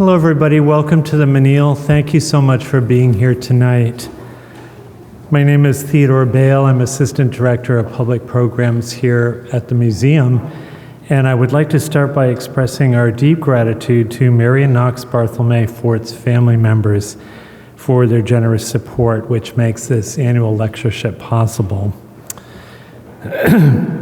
Hello, everybody. Welcome to the Menil. Thank you so much for being here tonight. My name is Theodore Bale. I'm Assistant Director of Public Programs here at the museum, and I would like to start by expressing our deep gratitude to Marion Barthelme for its family members for their generous support, which makes this annual lectureship possible.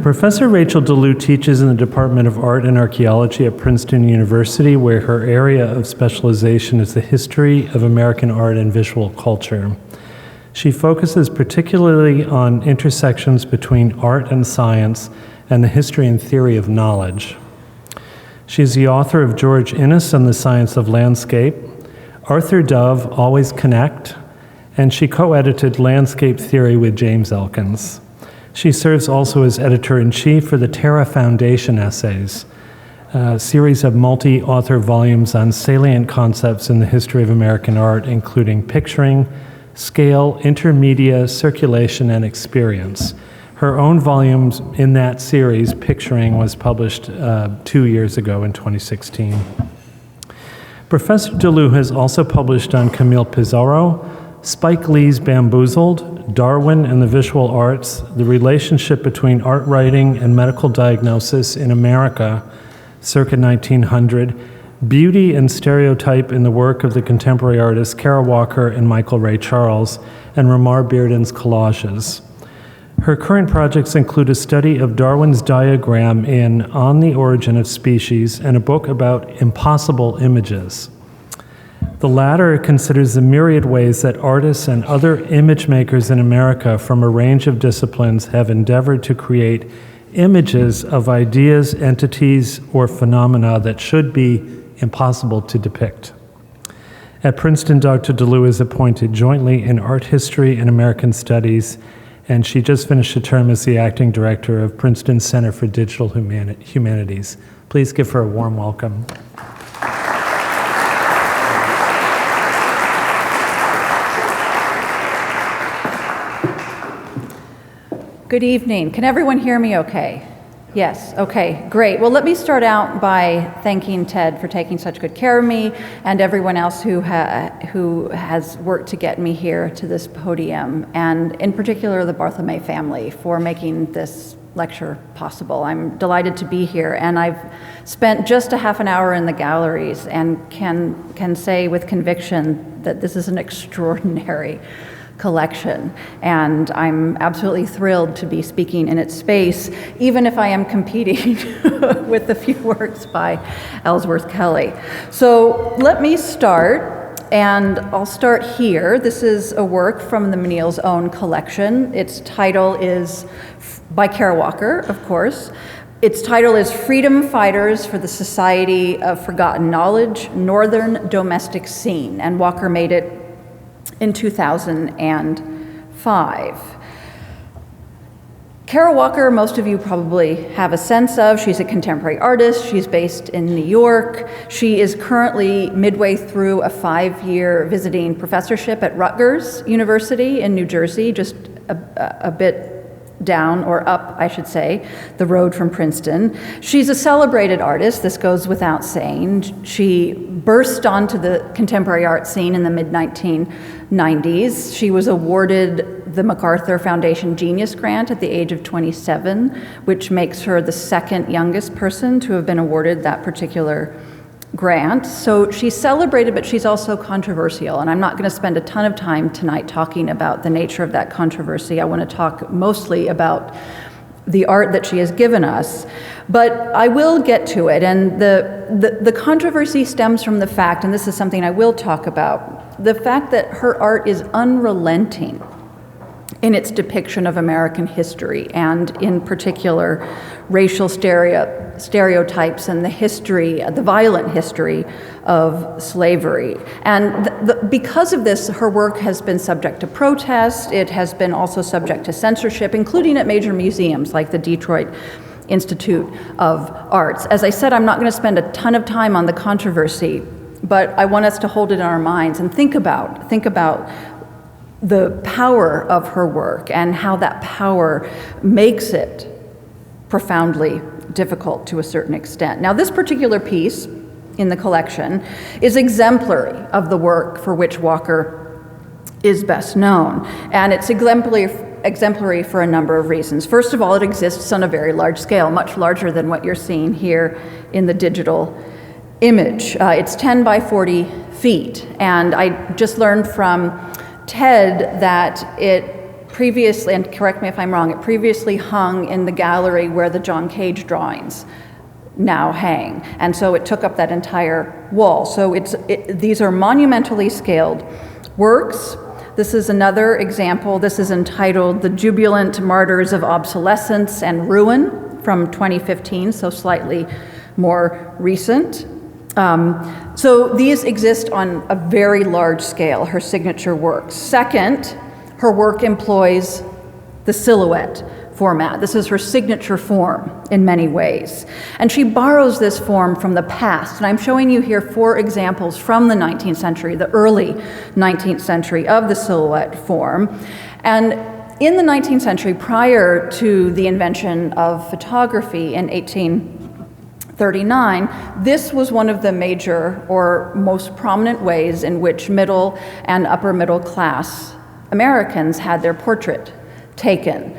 Professor Rachael DeLue teaches in the Department of Art and Archaeology at Princeton University, where her area of specialization is the history of American art and visual culture. She focuses particularly on intersections between art and science and the history and theory of knowledge. She is the author of George Inness and the Science of Landscape, Arthur Dove, Always Connect, and she co-edited Landscape Theory with James Elkins. She serves also as editor-in-chief for the Terra Foundation Essays, a series of multi-author volumes on salient concepts in the history of American art, including picturing, scale, intermedia, circulation, and experience. Her own volumes in that series, Picturing, was published 2 years ago in 2016. Professor DeLue has also published on Camille Pissarro, Spike Lee's Bamboozled, Darwin and the Visual Arts, the relationship between art writing and medical diagnosis in America, circa 1900, beauty and stereotype in the work of the contemporary artists Kara Walker and Michael Ray Charles, and Ramar Bearden's collages. Her current projects include a study of Darwin's diagram in On the Origin of Species and a book about impossible images. The latter considers the myriad ways that artists and other image makers in America from a range of disciplines have endeavored to create images of ideas, entities, or phenomena that should be impossible to depict. At Princeton, Dr. DeLue is appointed jointly in Art History and American Studies, and she just finished a term as the acting director of Princeton Center for Digital Humanities. Please give her a warm welcome. Good evening. Can everyone hear me okay? Yes, okay, great. Well, let me start out by thanking Ted for taking such good care of me and everyone else who has worked to get me here to this podium, and in particular the Barthelme family for making this lecture possible. I'm delighted to be here, and I've spent just a half an hour in the galleries and can say with conviction that this is an extraordinary collection, and I'm absolutely thrilled to be speaking in its space, even if I am competing with a few works by Ellsworth Kelly. So let me start, and I'll start here. This is a work from the Menil's own collection. Its title is, by Kara Walker, of course. Its title is Freedom Fighters for the Society of Forgotten Knowledge, Northern Domestic Scene, and Walker made it in 2005. Kara Walker, most of you probably have a sense of. She's a contemporary artist. She's based in New York. She is currently midway through a 5-year visiting professorship at Rutgers University in New Jersey, just a bit down, or up, I should say, the road from Princeton. She's a celebrated artist, this goes without saying. She burst onto the contemporary art scene in the mid-1990s. She was awarded the MacArthur Foundation Genius Grant at the age of 27, which makes her the second youngest person to have been awarded that particular grant. So she's celebrated, but she's also controversial, and I'm not going to spend a ton of time tonight talking about the nature of that controversy. I want to talk mostly about the art that she has given us, but I will get to it. And the controversy stems from the fact, and this is something I will talk about, the fact that her art is unrelenting in its depiction of American history, and in particular racial stereotypes and the history, the violent history of slavery. And because of this, her work has been subject to protest. It has been also subject to censorship, including at major museums like the Detroit Institute of Arts. As I said, I'm not going to spend a ton of time on the controversy, but I want us to hold it in our minds and think about the power of her work and how that power makes it profoundly difficult to a certain extent. Now, this particular piece in the collection, is exemplary of the work for which Walker is best known. And it's exemplary for a number of reasons. First of all, it exists on a very large scale, much larger than what you're seeing here in the digital image. It's 10 by 40 feet, and I just learned from Ted that it previously, and correct me if I'm wrong, it previously hung in the gallery where the John Cage drawings now hang, and so it took up that entire wall. So these are monumentally scaled works. This is another example. This is entitled The Jubilant Martyrs of Obsolescence and Ruin from 2015, so slightly more recent. So these exist on a very large scale, her signature works. Second, her work employs the silhouette format. This is her signature form in many ways. And she borrows this form from the past. And I'm showing you here 4 examples from the 19th century, the early 19th century, of the silhouette form. And in the 19th century, prior to the invention of photography in 1839, this was one of the major or most prominent ways in which middle and upper middle class Americans had their portrait taken.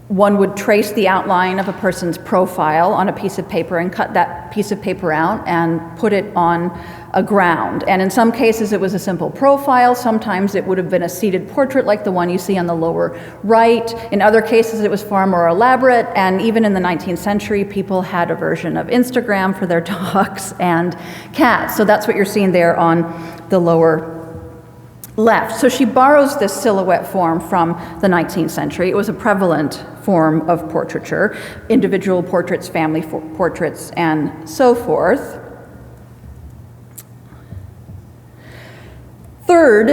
One would trace the outline of a person's profile on a piece of paper and cut that piece of paper out and put it on a ground. And in some cases it was a simple profile. Sometimes it would have been a seated portrait like the one you see on the lower right. In other cases it was far more elaborate, and even in the 19th century people had a version of Instagram for their dogs and cats. So that's what you're seeing there on the lower left. So she borrows this silhouette form from the 19th century. It was a prevalent form of portraiture, individual portraits, family portraits, and so forth. Third,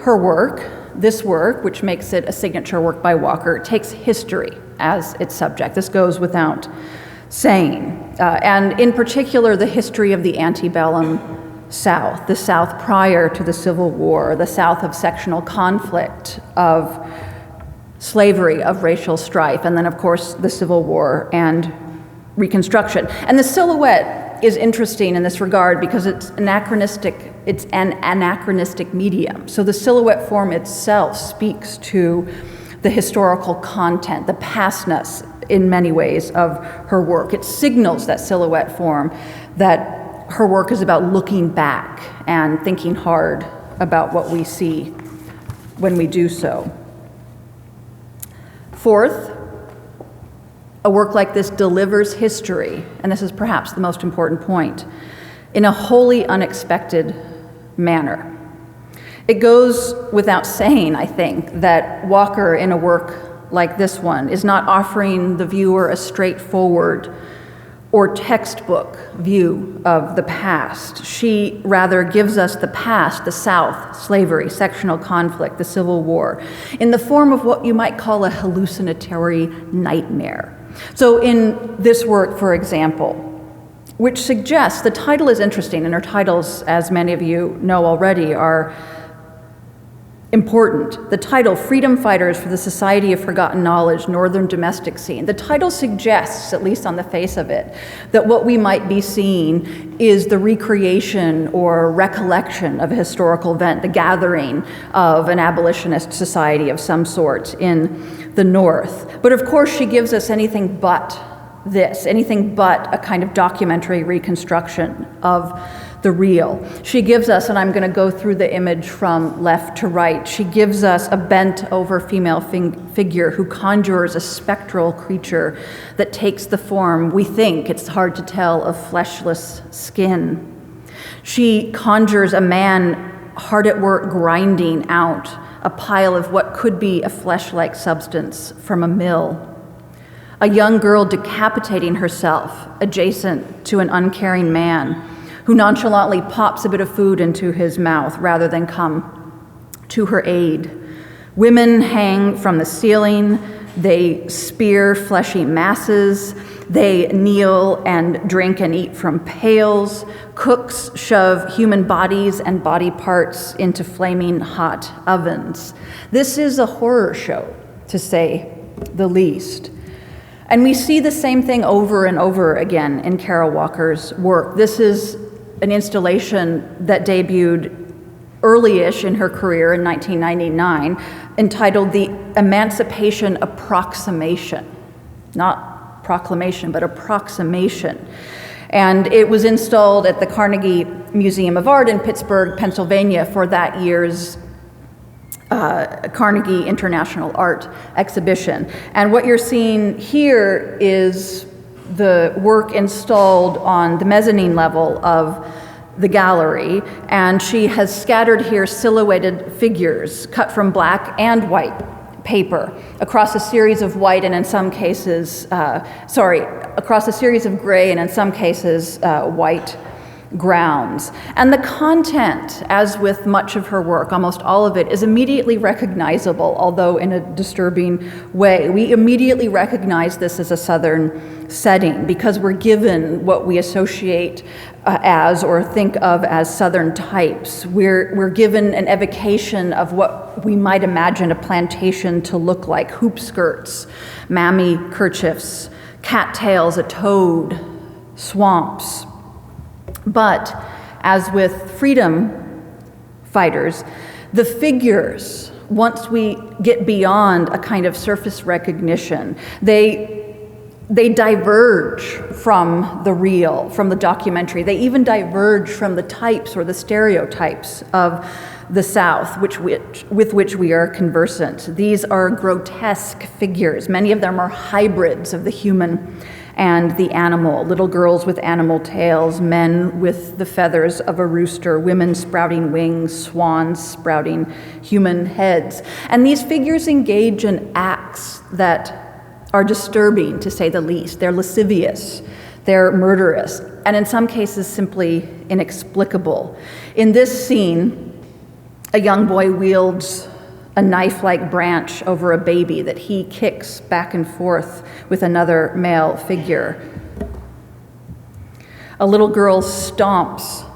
her work, this work, which makes it a signature work by Walker, takes history as its subject. This goes without saying. And in particular, the history of the antebellum South, the South prior to the Civil War, the South of sectional conflict, of slavery, of racial strife, and then of course the Civil War and Reconstruction. And the silhouette is interesting in this regard because it's an anachronistic medium. So the silhouette form itself speaks to the historical content, the pastness in many ways of her work. It signals, that silhouette form, that her work is about looking back and thinking hard about what we see when we do so. Fourth, a work like this delivers history, and this is perhaps the most important point, in a wholly unexpected manner. It goes without saying, I think, that Walker, in a work like this one, is not offering the viewer a straightforward or textbook view of the past. She rather gives us the past, the South, slavery, sectional conflict, the Civil War, in the form of what you might call a hallucinatory nightmare. So in this work, for example, which suggests, the title is interesting, and her titles, as many of you know already, are important. The title, Freedom Fighters for the Society of Forgotten Knowledge, Northern Domestic Scene. The title suggests, at least on the face of it, that what we might be seeing is the recreation or recollection of a historical event, the gathering of an abolitionist society of some sort in the North. But of course she gives us anything but this, anything but a kind of documentary reconstruction of the real. She gives us, and I'm going to go through the image from left to right, she gives us a bent-over female figure who conjures a spectral creature that takes the form, we think, it's hard to tell, of fleshless skin. She conjures a man hard at work grinding out a pile of what could be a flesh-like substance from a mill. A young girl decapitating herself adjacent to an uncaring man who nonchalantly pops a bit of food into his mouth rather than come to her aid. Women hang from the ceiling, they spear fleshy masses, they kneel and drink and eat from pails. Cooks shove human bodies and body parts into flaming hot ovens. This is a horror show, to say the least. And we see the same thing over and over again in Kara Walker's work. This is an installation that debuted early-ish in her career in 1999, entitled The Emancipation Approximation. Not proclamation, but approximation. And it was installed at the Carnegie Museum of Art in Pittsburgh, Pennsylvania for that year's Carnegie International Art Exhibition. And what you're seeing here is the work installed on the mezzanine level of the gallery, and she has scattered here silhouetted figures cut from black and white paper across a series of white and in some cases, across a series of gray and in some cases white grounds. And the content, as with much of her work, almost all of it, is immediately recognizable, although in a disturbing way. We immediately recognize this as a Southern setting because we're given what we associate as or think of as Southern types. We're given an evocation of what we might imagine a plantation to look like: hoop skirts, mammy kerchiefs, cattails, a toad, swamps. But as with freedom fighters, the figures, once we get beyond a kind of surface recognition, they diverge from the real, from the documentary. They even diverge from the types or the stereotypes of the South with which we are conversant. These are grotesque figures. Many of them are hybrids of the human and the animal: little girls with animal tails, men with the feathers of a rooster, women sprouting wings, swans sprouting human heads. And these figures engage in acts that are disturbing, to say the least. They're lascivious, they're murderous, and in some cases simply inexplicable. In this scene, a young boy wields a knife-like branch over a baby that he kicks back and forth with another male figure. A little girl stomps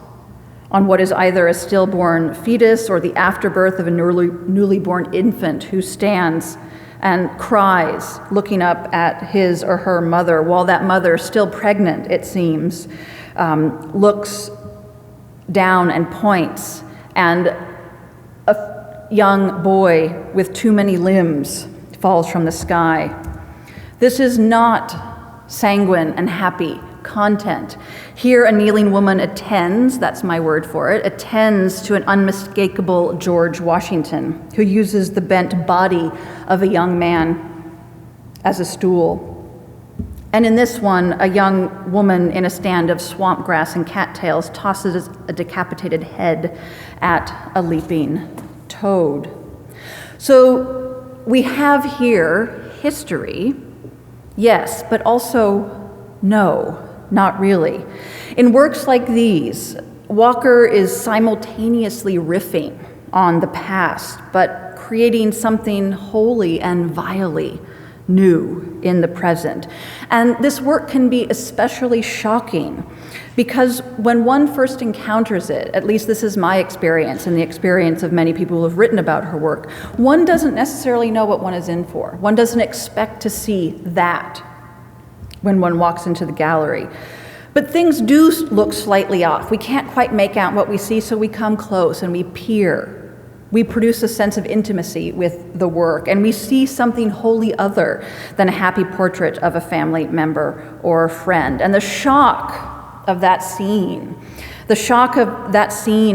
on what is either a stillborn fetus or the afterbirth of a newly born infant who stands and cries, looking up at his or her mother, while that mother, still pregnant, it seems, looks down and points, and a young boy with too many limbs falls from the sky. This is not sanguine and happy content. Here a kneeling woman attends, that's my word for it, attends to an unmistakable George Washington, who uses the bent body of a young man as a stool. And in this one, a young woman in a stand of swamp grass and cattails tosses a decapitated head at a leaping toad. So we have here history, yes, but also no, not really. In works like these, Walker is simultaneously riffing on the past, but creating something wholly and vilely new in the present. And this work can be especially shocking because when one first encounters it, at least this is my experience and the experience of many people who have written about her work, one doesn't necessarily know what one is in for. One doesn't expect to see that when one walks into the gallery. But things do look slightly off. We can't quite make out what we see, so we come close and we peer. We produce a sense of intimacy with the work, and we see something wholly other than a happy portrait of a family member or a friend. And the shock of that scene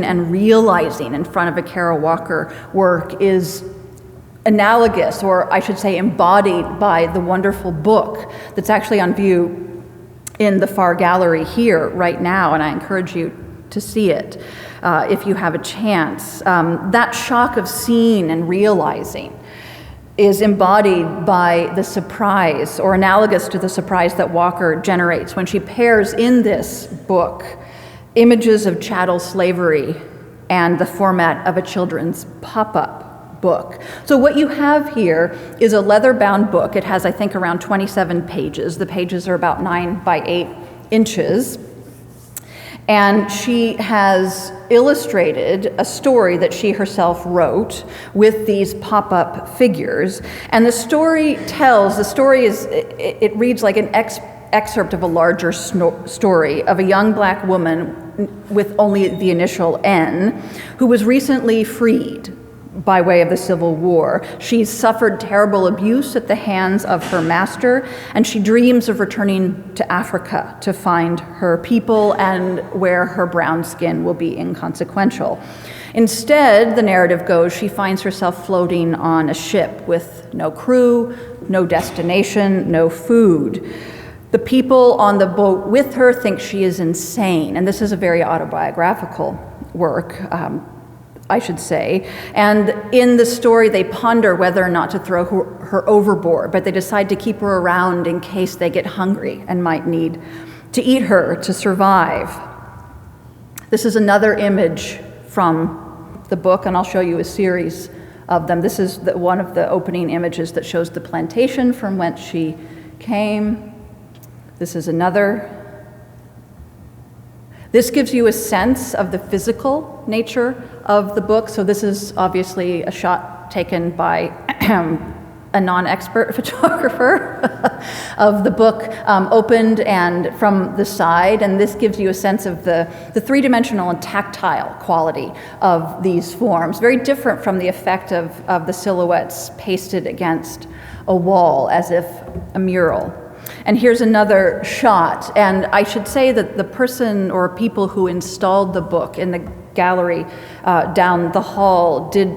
and realizing in front of a Kara Walker work is analogous, or I should say embodied, by the wonderful book that's actually on view in the far gallery here right now, and I encourage you to see it if you have a chance. That shock of seeing and realizing is embodied by the surprise, or analogous to the surprise that Walker generates when she pairs in this book images of chattel slavery and the format of a children's pop-up book. So what you have here is a leather-bound book. It has, I think, around 27 pages. The pages are about 9 by 8 inches. And she has illustrated a story that she herself wrote with these pop-up figures. And the story reads like an excerpt of a larger story of a young black woman with only the initial N, who was recently freed by way of the Civil War. She's suffered terrible abuse at the hands of her master, and she dreams of returning to Africa to find her people and where her brown skin will be inconsequential. Instead, the narrative goes, she finds herself floating on a ship with no crew, no destination, no food. The people on the boat with her think she is insane, and this is a very autobiographical work, I should say. And in the story, they ponder whether or not to throw her overboard, but they decide to keep her around in case they get hungry and might need to eat her to survive. This is another image from the book, and I'll show you a series of them. This is one of the opening images that shows the plantation from whence she came. This is another. This gives you a sense of the physical nature of the book. So this is obviously a shot taken by a non-expert photographer of the book, opened and from the side. And this gives you a sense of the three-dimensional and tactile quality of these forms, very different from the effect of the silhouettes pasted against a wall as if a mural. And here's another shot, and I should say that the person or people who installed the book in the gallery down the hall did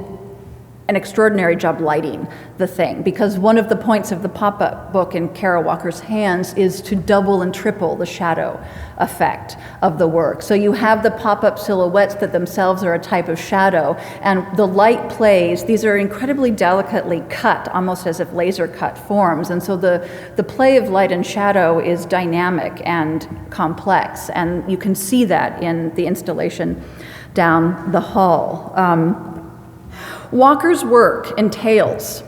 an extraordinary job lighting the thing, because one of the points of the pop-up book in Kara Walker's hands is to double and triple the shadow effect of the work. So you have the pop-up silhouettes that themselves are a type of shadow, and the light plays. These are incredibly delicately cut, almost as if laser cut forms, and so the play of light and shadow is dynamic and complex, and you can see that in the installation down the hall. Walker's work entails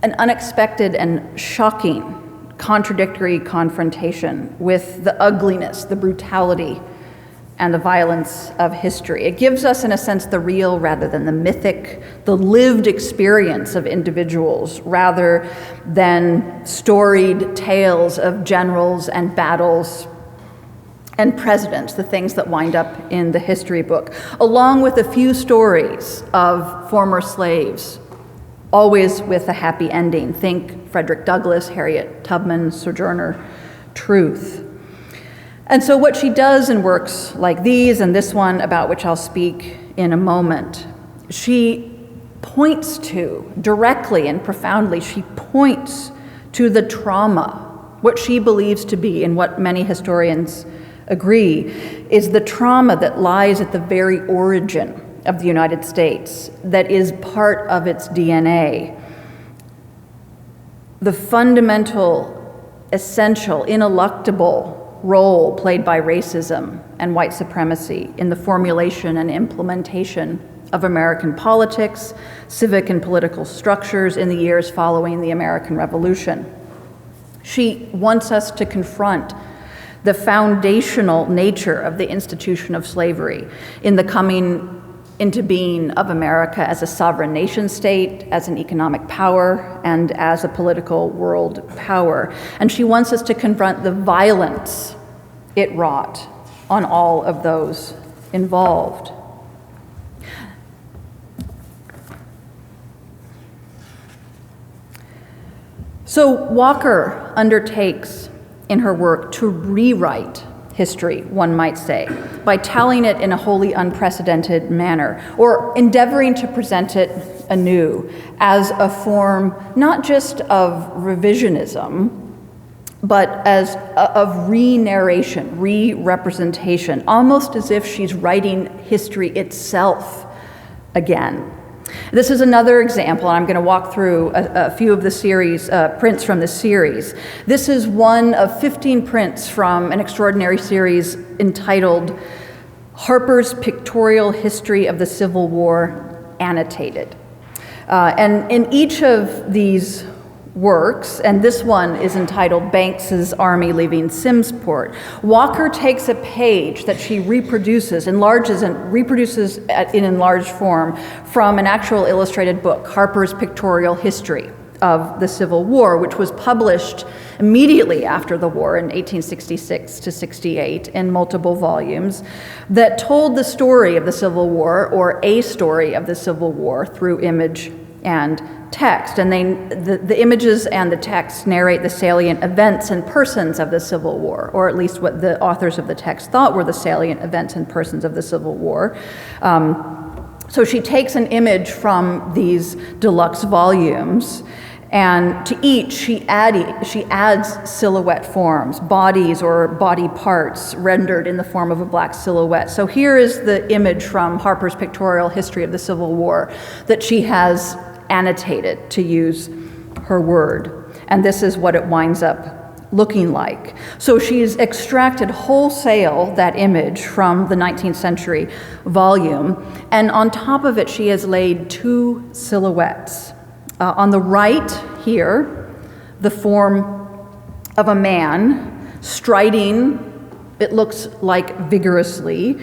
an unexpected and shocking contradictory confrontation with the ugliness, the brutality, and the violence of history. It gives us, in a sense, the real rather than the mythic, the lived experience of individuals rather than storied tales of generals and battles and presidents, the things that wind up in the history book, along with a few stories of former slaves, always with a happy ending. Think Frederick Douglass, Harriet Tubman, Sojourner Truth. And so what she does in works like these, and this one about which I'll speak in a moment, she points to, directly and profoundly, she points to the trauma, what she believes to be, and what many historians agree, is the trauma that lies at the very origin of the United States, that is part of its DNA. The fundamental, essential, ineluctable role played by racism and white supremacy in the formulation and implementation of American politics, civic and political structures in the years following the American Revolution. She wants us to confront the foundational nature of the institution of slavery in the coming into being of America as a sovereign nation state, as an economic power, and as a political world power. And she wants us to confront the violence it wrought on all of those involved. So Walker undertakes in her work to rewrite history, one might say, by telling it in a wholly unprecedented manner, or endeavoring to present it anew as a form not just of revisionism, but as of re-narration, re-representation, almost as if she's writing history itself again. This is another example, and I'm going to walk through a few of the series, prints from the series. This is one of 15 prints from an extraordinary series entitled Harper's Pictorial History of the Civil War, Annotated. And in each of these works, and this one is entitled Banks's Army Leaving Simmsport, Walker takes a page that she reproduces, enlarges and reproduces in enlarged form from an actual illustrated book, Harper's Pictorial History of the Civil War, which was published immediately after the war in 1866 to 68 in multiple volumes, that told the story of the Civil War, or a story of the Civil War, through image and text. And the images and the text narrate the salient events and persons of the Civil War, or at least what the authors of the text thought were the salient events and persons of the Civil War. So she takes an image from these deluxe volumes, and to each she adds silhouette forms, bodies or body parts rendered in the form of a black silhouette. So here is the image from Harper's Pictorial History of the Civil War that she has annotated, to use her word. And this is what it winds up looking like. So she's extracted wholesale that image from the 19th century volume, and on top of it she has laid two silhouettes. On the right here, the form of a man striding, it looks like vigorously,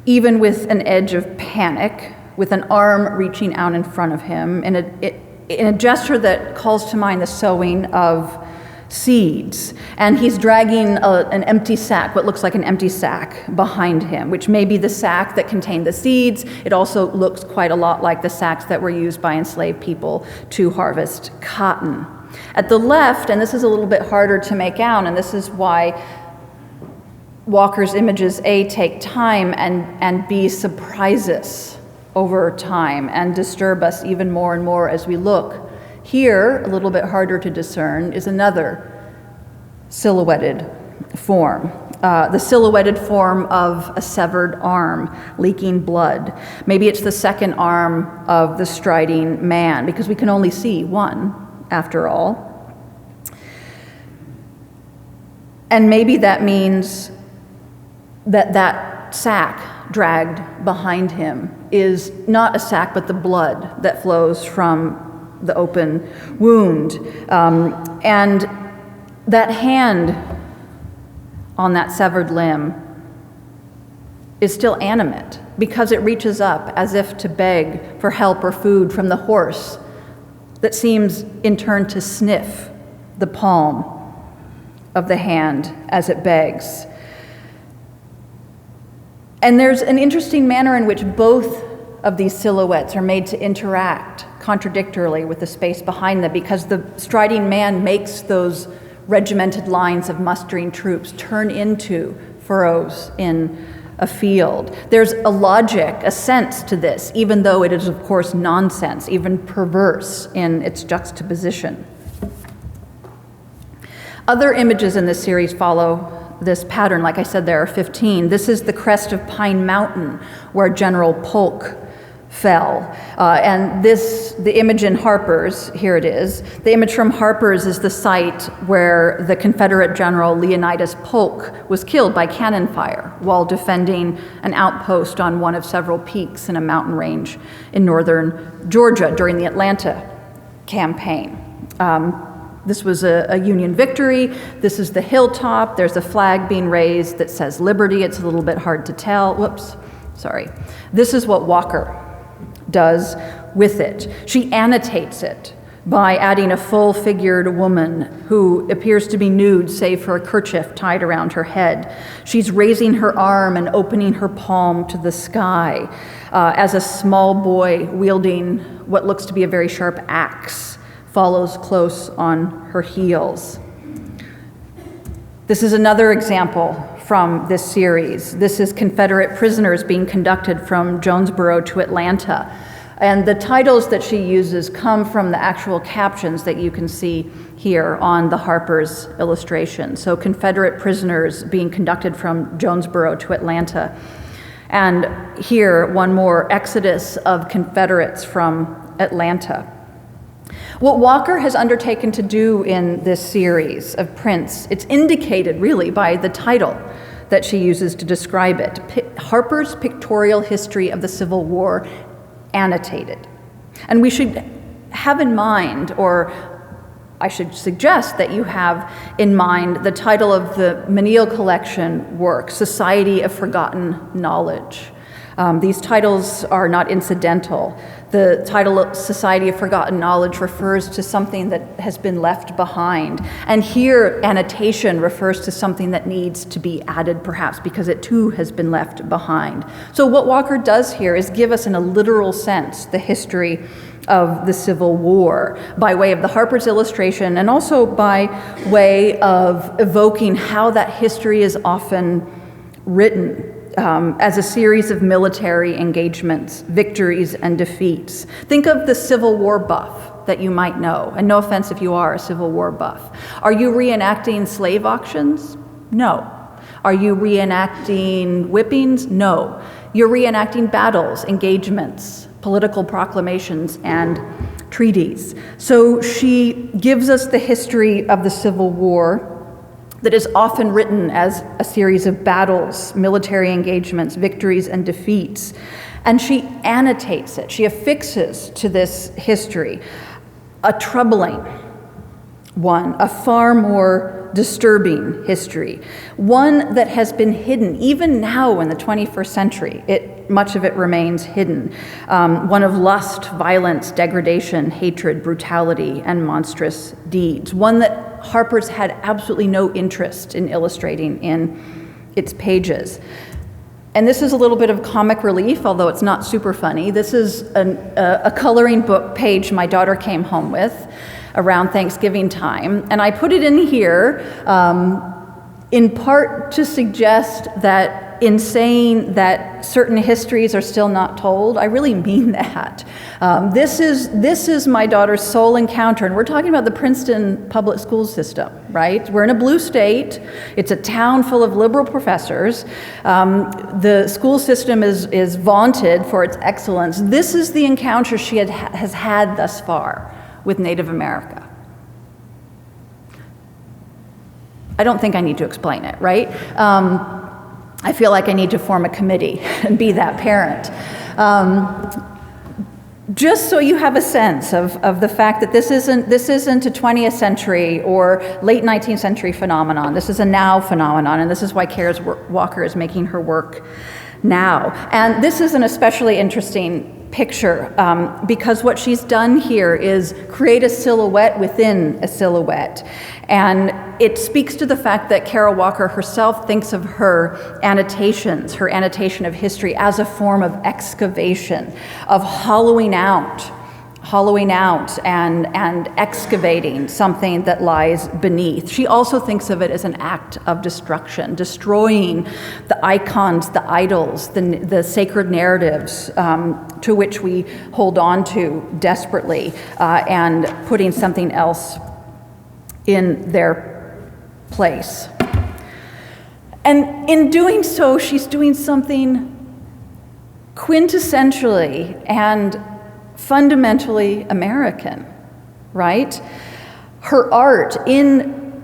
even with an edge of panic, with an arm reaching out in front of him, in a gesture that calls to mind the sowing of seeds. And he's dragging an empty sack, what looks like an empty sack, behind him, which may be the sack that contained the seeds. It also looks quite a lot like the sacks that were used by enslaved people to harvest cotton. At the left, and this is a little bit harder to make out, and this is why Walker's images, A, take time, and B, surprise us over time and disturb us even more and more as we look. Here, a little bit harder to discern, is another silhouetted form. The silhouetted form of a severed arm leaking blood. Maybe it's the second arm of the striding man, because we can only see one, after all. And maybe that means that sack dragged behind him is not a sack, but the blood that flows from the open wound. And that hand on that severed limb is still animate, because it reaches up as if to beg for help or food from the horse that seems in turn to sniff the palm of the hand as it begs. And there's an interesting manner in which both of these silhouettes are made to interact contradictorily with the space behind them, because the striding man makes those regimented lines of mustering troops turn into furrows in a field. There's a logic, a sense to this, even though it is, of course, nonsense, even perverse in its juxtaposition. Other images in this series follow this pattern. Like I said, there are 15. This is the crest of Pine Mountain, where General Polk fell. And the image in Harper's, here it is. The image from Harper's is the site where the Confederate General Leonidas Polk was killed by cannon fire while defending an outpost on one of several peaks in a mountain range in northern Georgia during the Atlanta campaign. This was a Union victory. This is the hilltop. There's a flag being raised that says liberty. It's a little bit hard to tell. Whoops, sorry. This is what Walker does with it. She annotates it by adding a full-figured woman who appears to be nude save for a kerchief tied around her head. She's raising her arm and opening her palm to the sky as a small boy wielding what looks to be a very sharp axe follows close on her heels. This is another example from this series. This is Confederate prisoners being conducted from Jonesboro to Atlanta. And the titles that she uses come from the actual captions that you can see here on the Harper's illustration. So Confederate prisoners being conducted from Jonesboro to Atlanta. And here, one more, exodus of Confederates from Atlanta. What Walker has undertaken to do in this series of prints, it's indicated really by the title that she uses to describe it, Harper's Pictorial History of the Civil War, annotated. And we should have in mind, or I should suggest that you have in mind, the title of the Menil Collection work, Society of Forgotten Knowledge. These titles are not incidental. The title Society of Forgotten Knowledge refers to something that has been left behind. And here, annotation refers to something that needs to be added, perhaps, because it too has been left behind. So what Walker does here is give us, in a literal sense, the history of the Civil War by way of the Harper's illustration, and also by way of evoking how that history is often written as a series of military engagements, victories, and defeats. Think of the Civil War buff that you might know, and no offense if you are a Civil War buff. Are you reenacting slave auctions? No. Are you reenacting whippings? No. You're reenacting battles, engagements, political proclamations, and treaties. So she gives us the history of the Civil War that is often written as a series of battles, military engagements, victories, and defeats. And she annotates it. She affixes to this history a troubling one, a far more disturbing history, one that has been hidden. Even now in the 21st century, much of it remains hidden. One of lust, violence, degradation, hatred, brutality, and monstrous deeds. One that Harper's had absolutely no interest in illustrating in its pages. And this is a little bit of comic relief, although it's not super funny. This is a coloring book page my daughter came home with around Thanksgiving time. And I put it in here in part to suggest that in saying that certain histories are still not told, I really mean that. This is my daughter's sole encounter, and we're talking about the Princeton public school system, right? We're in a blue state. It's a town full of liberal professors. The school system is vaunted for its excellence. This is the encounter she has had thus far with Native America. I don't think I need to explain it, right? I feel like I need to form a committee and be that parent. Just so you have a sense of the fact that this isn't a 20th century or late 19th century phenomenon. This is a now phenomenon, and this is why Kara Walker is making her work now. And this is an especially interesting picture because what she's done here is create a silhouette within a silhouette. And it speaks to the fact that Kara Walker herself thinks of her annotations, her annotation of history, as a form of excavation, of hollowing out and excavating something that lies beneath. She also thinks of it as an act of destruction, destroying the icons, the idols, the sacred narratives to which we hold on to desperately, and putting something else in their place. And in doing so, she's doing something quintessentially and fundamentally American, right? Her art, in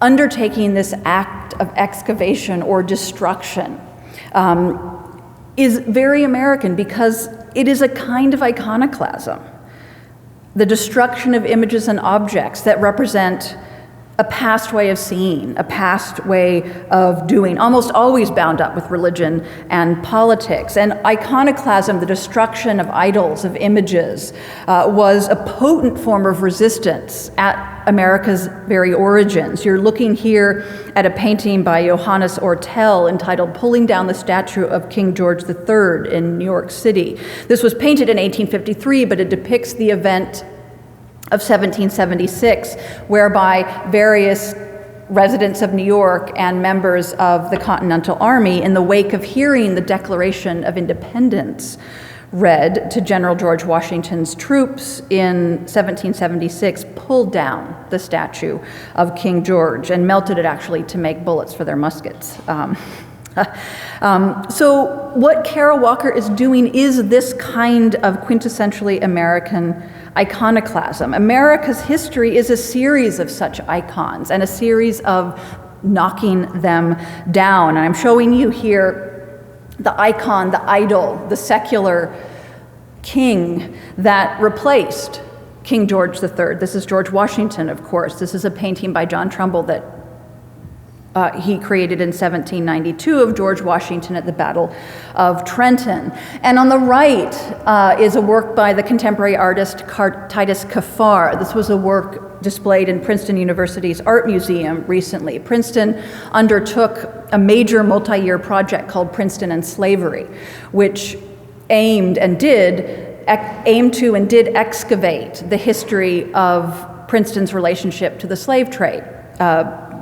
undertaking this act of excavation or destruction, is very American because it is a kind of iconoclasm. The destruction of images and objects that represent a past way of seeing, a past way of doing, almost always bound up with religion and politics. And iconoclasm, the destruction of idols, of images, was a potent form of resistance at America's very origins. You're looking here at a painting by Johannes Ortel entitled "Pulling Down the Statue of King George III" in New York City. This was painted in 1853, but it depicts the event of 1776, whereby various residents of New York and members of the Continental Army, in the wake of hearing the Declaration of Independence read to General George Washington's troops in 1776, pulled down the statue of King George and melted it actually to make bullets for their muskets. So what Kara Walker is doing is this kind of quintessentially American iconoclasm. America's history is a series of such icons and a series of knocking them down. And I'm showing you here the icon, the idol, the secular king that replaced King George III. This is George Washington, of course. This is a painting by John Trumbull that he created in 1792 of George Washington at the Battle of Trenton. And on the right is a work by the contemporary artist Titus Kaphar. This was a work displayed in Princeton University's Art Museum recently. Princeton undertook a major multi-year project called Princeton and Slavery, which aimed to and did excavate the history of Princeton's relationship to the slave trade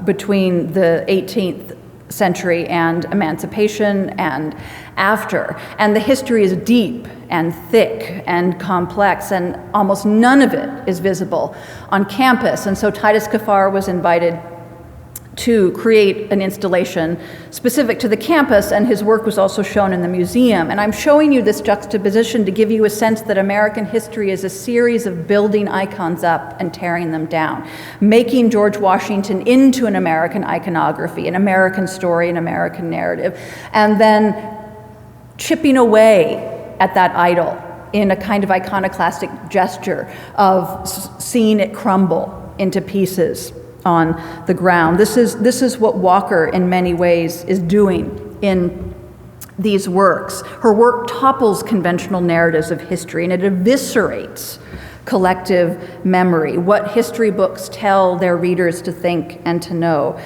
between the 18th century and emancipation and after. And the history is deep and thick and complex, and almost none of it is visible on campus. And so Titus Kaphar was invited to create an installation specific to the campus, and his work was also shown in the museum. And I'm showing you this juxtaposition to give you a sense that American history is a series of building icons up and tearing them down, making George Washington into an American iconography, an American story, an American narrative, and then chipping away at that idol in a kind of iconoclastic gesture of seeing it crumble into pieces on the ground. This is what Walker, in many ways, is doing in these works. Her work topples conventional narratives of history, and it eviscerates collective memory, what history books tell their readers to think and to know.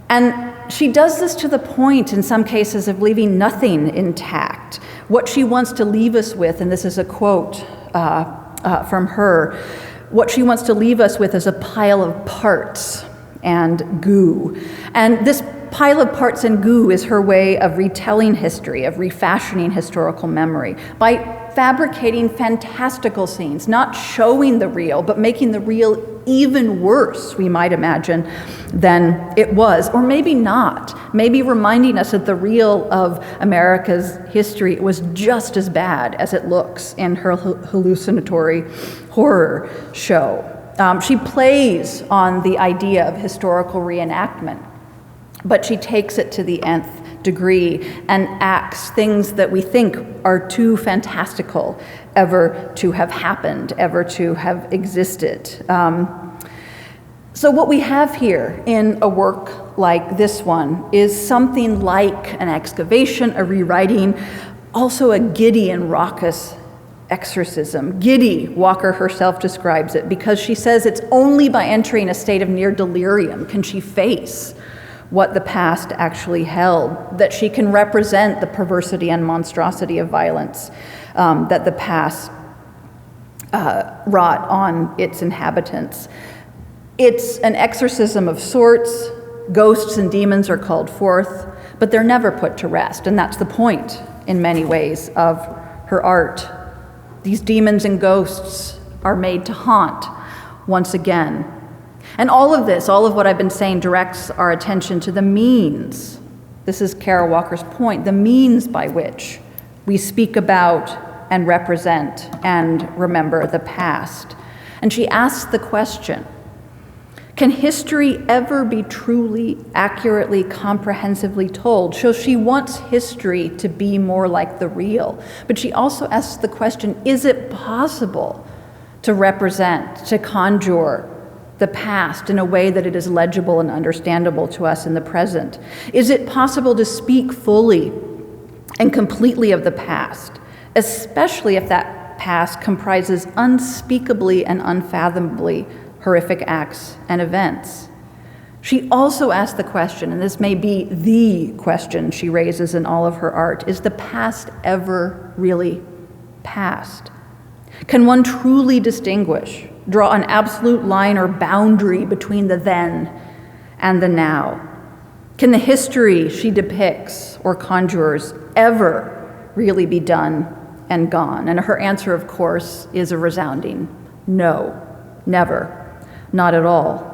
And she does this to the point, in some cases, of leaving nothing intact. What she wants to leave us with, and this is a quote from her, what she wants to leave us with is a pile of parts and goo. And this pile of parts and goo is her way of retelling history, of refashioning historical memory, by fabricating fantastical scenes, not showing the real, but making the real even worse, we might imagine, than it was, or maybe not. Maybe reminding us that the real of America's history was just as bad as it looks in her hallucinatory horror show. She plays on the idea of historical reenactment, but she takes it to the nth degree and acts things that we think are too fantastical ever to have happened, ever to have existed. So what we have here in a work like this one is something like an excavation, a rewriting, also a giddy and raucous exorcism. Giddy, Walker herself describes it, because she says it's only by entering a state of near delirium can she face what the past actually held, that she can represent the perversity and monstrosity of violence that the past wrought on its inhabitants. It's an exorcism of sorts. Ghosts and demons are called forth, but they're never put to rest, and that's the point, in many ways, of her art. These demons and ghosts are made to haunt once again. And all of this, all of what I've been saying, directs our attention to the means. This is Kara Walker's point, the means by which we speak about and represent and remember the past. And she asks the question, can history ever be truly, accurately, comprehensively told? So she wants history to be more like the real. But she also asks the question, is it possible to represent, to conjure the past in a way that it is legible and understandable to us in the present? Is it possible to speak fully and completely of the past, especially if that past comprises unspeakably and unfathomably horrific acts and events? She also asks the question, and this may be the question she raises in all of her art, is the past ever really past? Can one truly distinguish, draw an absolute line or boundary between the then and the now? Can the history she depicts or conjures ever really be done and gone? And her answer, of course, is a resounding no, never. Not at all.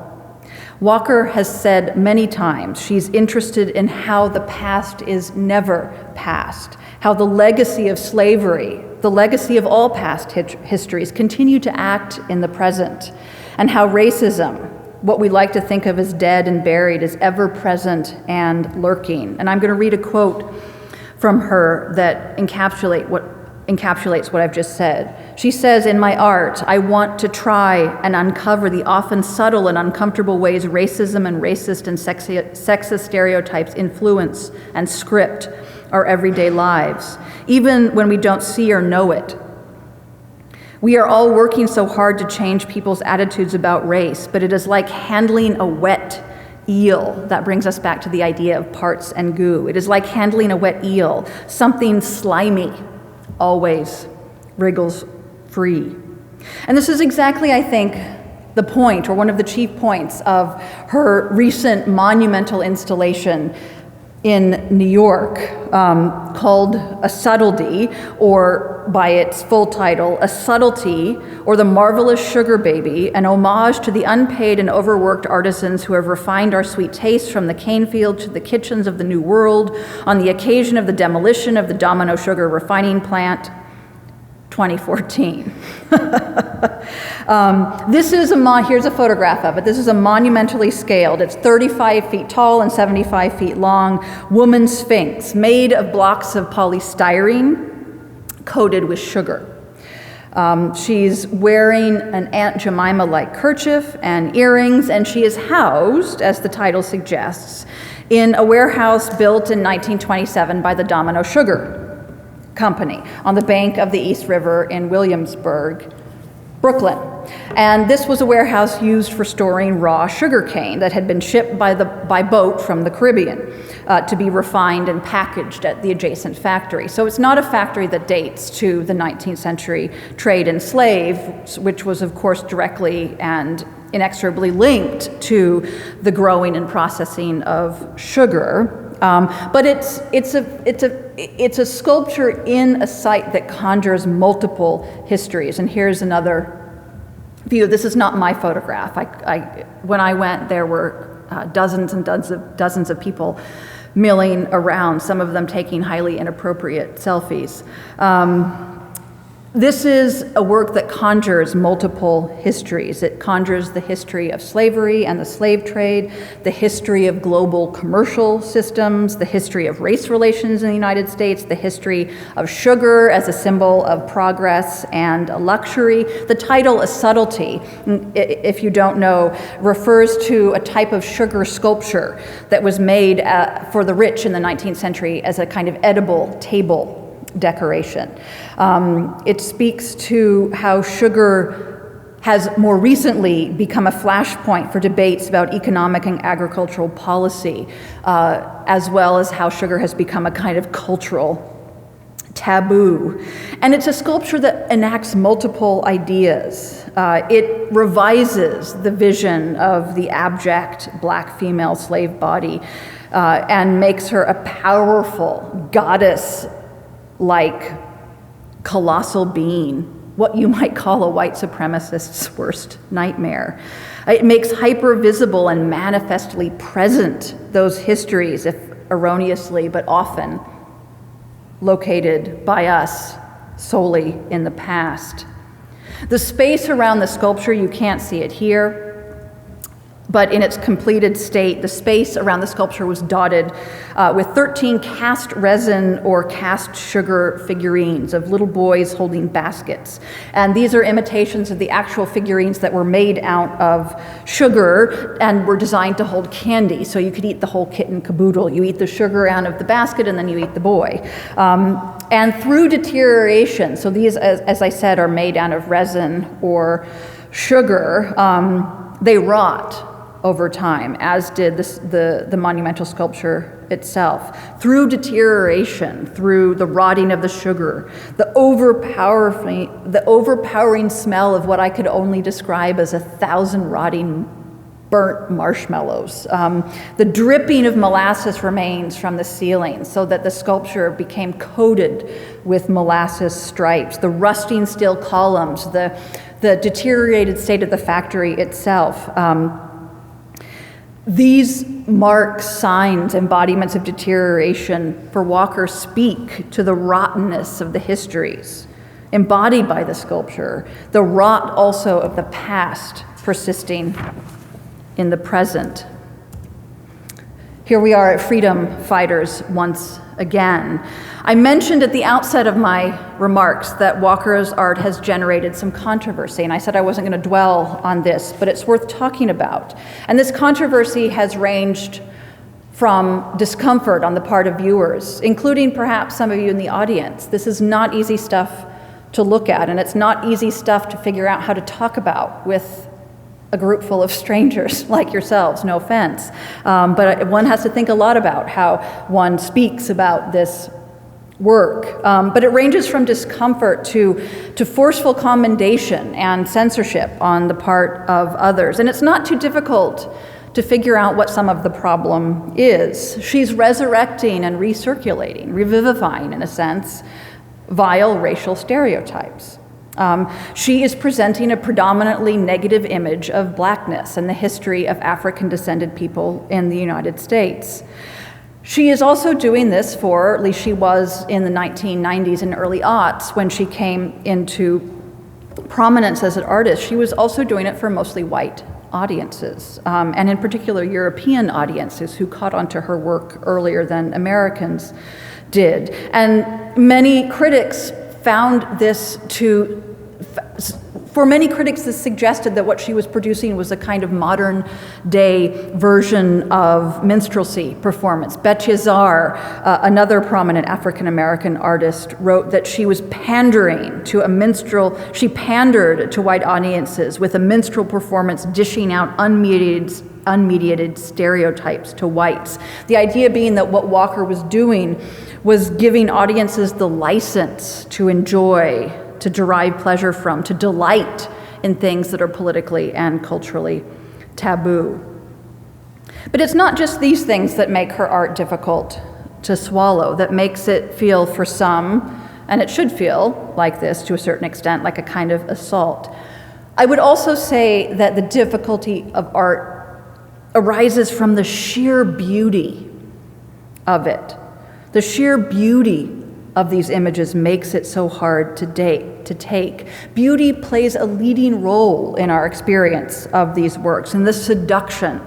Walker has said many times she's interested in how the past is never past, how the legacy of slavery, the legacy of all past histories, continue to act in the present, and how racism, what we like to think of as dead and buried, is ever present and lurking. And I'm going to read a quote from her that encapsulates encapsulates what I've just said. She says, in my art, I want to try and uncover the often subtle and uncomfortable ways racism and racist and sexist stereotypes influence and script our everyday lives, even when we don't see or know it. We are all working so hard to change people's attitudes about race, but it is like handling a wet eel. That brings us back to the idea of parts and goo. It is like handling a wet eel. Something slimy always wriggles free. And this is exactly, I think, the point, or one of the chief points, of her recent monumental installation in New York, called A Subtlety, or by its full title, A Subtlety, or The Marvelous Sugar Baby, an homage to the unpaid and overworked artisans who have refined our sweet tastes from the cane field to the kitchens of the New World on the occasion of the demolition of the Domino Sugar refining plant, 2014. Here's a photograph of it. This is a monumentally scaled, it's 35 feet tall and 75 feet long, woman sphinx made of blocks of polystyrene coated with sugar. She's wearing an Aunt Jemima-like kerchief and earrings, and she is housed, as the title suggests, in a warehouse built in 1927 by the Domino Sugar Company on the bank of the East River in Williamsburg, Brooklyn. And this was a warehouse used for storing raw sugar cane that had been shipped by boat from the Caribbean to be refined and packaged at the adjacent factory. So it's not a factory that dates to the 19th century trade in slaves, which was of course directly and inexorably linked to the growing and processing of sugar. But it's a sculpture in a site that conjures multiple histories. And here's another view. This is not my photograph. When I went, there were dozens and dozens of people milling around, some of them taking highly inappropriate selfies. This is a work that conjures multiple histories. It conjures the history of slavery and the slave trade, the history of global commercial systems, the history of race relations in the United States, the history of sugar as a symbol of progress and a luxury. The title, A Subtlety, if you don't know, refers to a type of sugar sculpture that was made for the rich in the 19th century as a kind of edible table decoration. It speaks to how sugar has more recently become a flashpoint for debates about economic and agricultural policy, as well as how sugar has become a kind of cultural taboo. And it's a sculpture that enacts multiple ideas. It revises the vision of the abject black female slave body and makes her a powerful goddess like colossal being, what you might call a white supremacist's worst nightmare. It makes hyper-visible and manifestly present those histories, if erroneously, but often located by us solely in the past. The space around the sculpture, you can't see it here, but in its completed state, the space around the sculpture was dotted with 13 cast resin or cast sugar figurines of little boys holding baskets. And these are imitations of the actual figurines that were made out of sugar and were designed to hold candy. So you could eat the whole kit and caboodle. You eat the sugar out of the basket and then you eat the boy. And through deterioration, so these, as I said, are made out of resin or sugar, they rot over time, as did the monumental sculpture itself. Through deterioration, through the rotting of the sugar, the overpowering smell of what I could only describe as 1,000 rotting burnt marshmallows. The dripping of molasses remains from the ceiling so that the sculpture became coated with molasses stripes. The rusting steel columns, the deteriorated state of the factory itself. These marks, signs, embodiments of deterioration for Walker speak to the rottenness of the histories embodied by the sculpture, the rot also of the past persisting in the present. Here we are at freedom fighters once again. I mentioned at the outset of my remarks that Walker's art has generated some controversy, and I said I wasn't going to dwell on this, but it's worth talking about. And this controversy has ranged from discomfort on the part of viewers, including perhaps some of you in the audience. This is not easy stuff to look at, and it's not easy stuff to figure out how to talk about with a group full of strangers like yourselves, no offense. But one has to think a lot about how one speaks about this work. But it ranges from discomfort to forceful commendation and censorship on the part of others. And it's not too difficult to figure out what some of the problem is. She's resurrecting and recirculating, revivifying, in a sense, vile racial stereotypes. She is presenting a predominantly negative image of blackness and the history of African-descended people in the United States. She is also doing this for, at least she was in the 1990s and early aughts when she came into prominence as an artist. She was also doing it for mostly white audiences, and in particular European audiences who caught onto her work earlier than Americans did. And many critics found this for many critics, this suggested that what she was producing was a kind of modern day version of minstrelsy performance. Betye Zar, another prominent African-American artist, wrote that she was pandering to a minstrel. She pandered to white audiences with a minstrel performance dishing out unmediated stereotypes to whites. The idea being that what Walker was doing was giving audiences the license to enjoy, to derive pleasure from, to delight in things that are politically and culturally taboo. But it's not just these things that make her art difficult to swallow, that makes it feel for some, and it should feel like this to a certain extent, like a kind of assault. I would also say that the difficulty of art arises from the sheer beauty of it. The sheer beauty of these images makes it so hard to take. Beauty plays a leading role in our experience of these works, in the seduction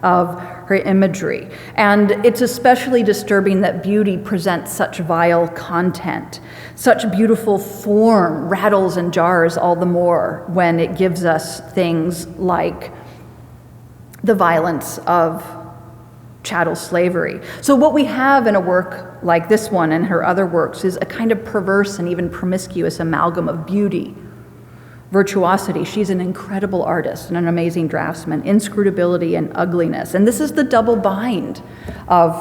of her imagery. And it's especially disturbing that beauty presents such vile content. Such beautiful form rattles and jars all the more when it gives us things like the violence of chattel slavery. So what we have in a work like this one and her other works is a kind of perverse and even promiscuous amalgam of beauty, virtuosity. She's an incredible artist and an amazing draftsman, inscrutability and ugliness. And this is the double bind of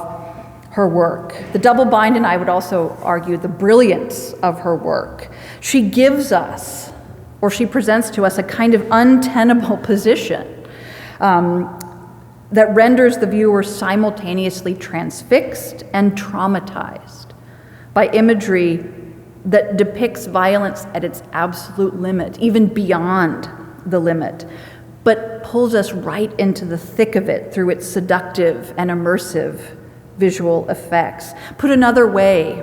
her work. The double bind, and I would also argue the brilliance of her work. She gives us, or she presents to us, a kind of untenable position that renders the viewer simultaneously transfixed and traumatized by imagery that depicts violence at its absolute limit, even beyond the limit, but pulls us right into the thick of it through its seductive and immersive visual effects. Put another way,